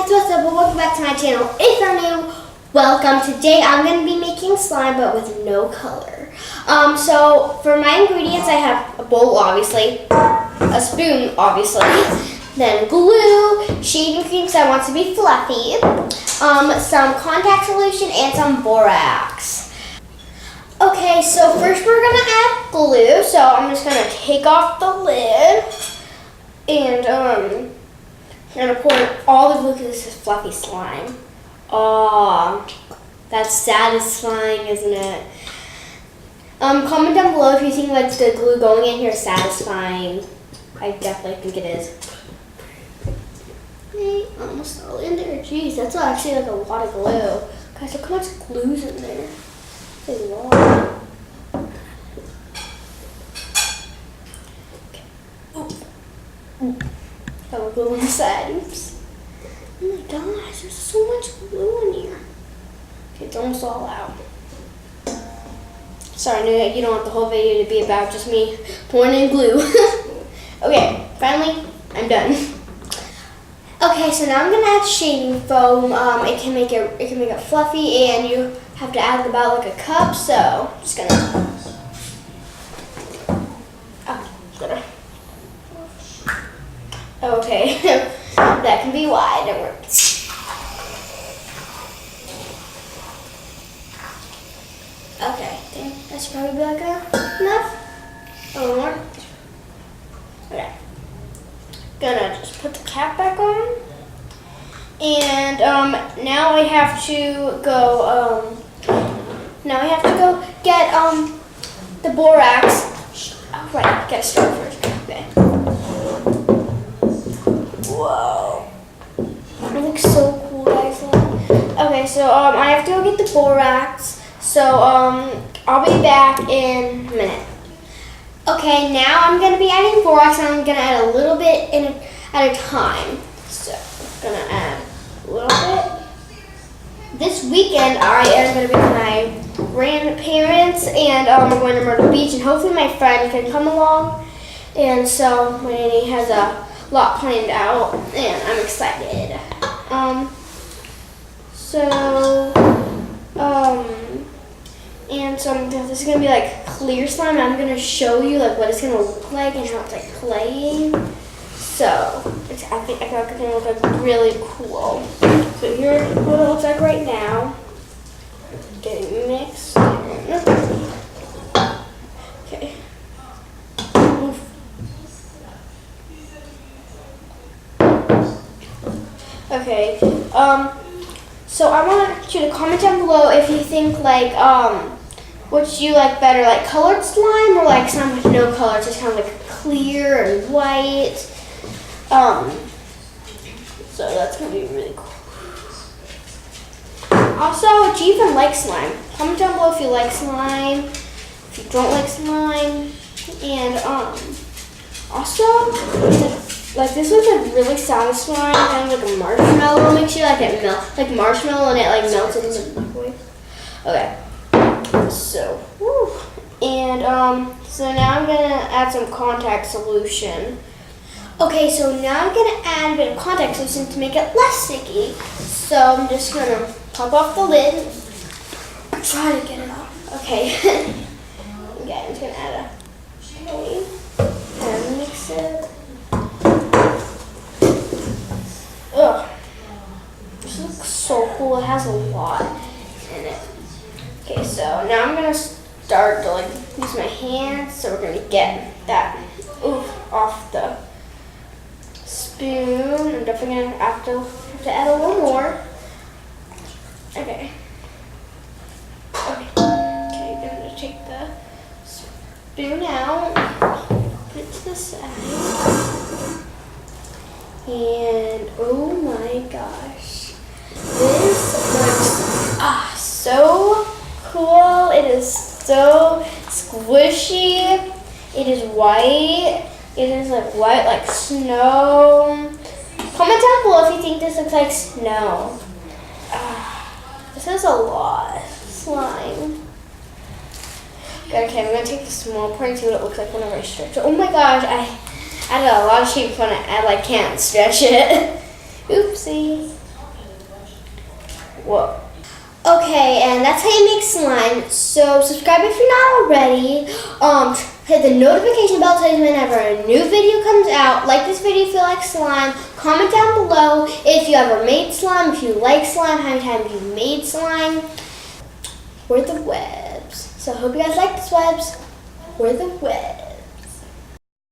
what's up? Welcome back to my channel. If you're new, welcome. Today I'm going to be making slime but with no color. So for my ingredients I have a bowl obviously, a spoon obviously, then glue, shaving cream because I want it to be fluffy, some contact solution and some borax. Okay, so first we're going to add glue. So I'm just going to take off the lid and I'm going to pour in all the glue because this is fluffy slime. Oh, that's satisfying, isn't it? Comment down below if you think like the glue going in here is satisfying. I definitely think it is. Hey, almost all in there. Jeez, that's actually like a lot of glue. Guys, look how much glue's in there. It's a lot. Okay. Oh. Got more glue on the side. Oops. Oh my gosh, there's so much glue in here. Okay, it's almost all out. Sorry, you don't want the whole video to be about just me pouring in glue. Okay, finally, I'm done. Okay, so now I'm gonna add shaving foam. It can make it fluffy, and you have to add about like a cup. So I'm just gonna. Okay, that can be wide. Don't worry. Okay, I think that should probably be like enough. A little more. Okay. Gonna just put the cap back on. And now I have to go. Now I have to go get the borax. Oh, right, gotta start first. Okay. Whoa. It looks so cool, guys. Okay, so I have to go get the borax. So I'll be back in a minute. Okay, now I'm gonna be adding borax, and I'm gonna add a little bit at a time. So I'm gonna add a little bit. This weekend I am gonna be with my grandparents, and we're going to Myrtle Beach, and hopefully my friend can come along. And so my nanny has a lot planned out, and I'm excited. And so this is gonna be like clear slime. I'm gonna show you like what it's gonna look like and how it's like playing. So I think it's gonna look like really cool. So here's what it looks like right now. Getting mixed in. Okay. Okay, so I want you to comment down below if you think like, what you like better, like colored slime or like slime with no color, just kind of like clear and white. So that's gonna be really cool. Also, do you even like slime? Comment down below if you like slime, if you don't like slime, and also, like this looks like really satisfying, kind of like a marshmallow. Make sure like it melts, like marshmallow, and it like melts in the microwave. Okay, so whew. And so now I'm gonna add some contact solution. Okay, so now I'm gonna add a bit of contact solution to make it less sticky. So I'm just gonna pop off the lid. Try to get it off. Okay. Okay, I'm just gonna add and mix it. Ugh. This looks so cool. It has a lot in it. Okay, so now I'm gonna start to like use my hands. So we're gonna get that off the spoon. I'm definitely gonna have to add a little more. Okay. Okay. Okay, I'm gonna take the spoon out, put it to the side. And oh my gosh, this looks so cool. It is so squishy. It is white. It is like white like snow. Comment down below if you think this looks like snow. This is a lot of slime. Okay, I'm gonna take the small part and see what it looks like whenever I stretch it. Oh my gosh, I added a lot of shape when I can't stretch it. Oopsie. Whoa. Okay, and that's how you make slime. So subscribe if you're not already. Hit the notification bell to tell you whenever a new video comes out. Like this video if you like slime. Comment down below if you ever made slime, if you like slime, how many times you made slime. We're the webs. So I hope you guys like this webs. We're the webs.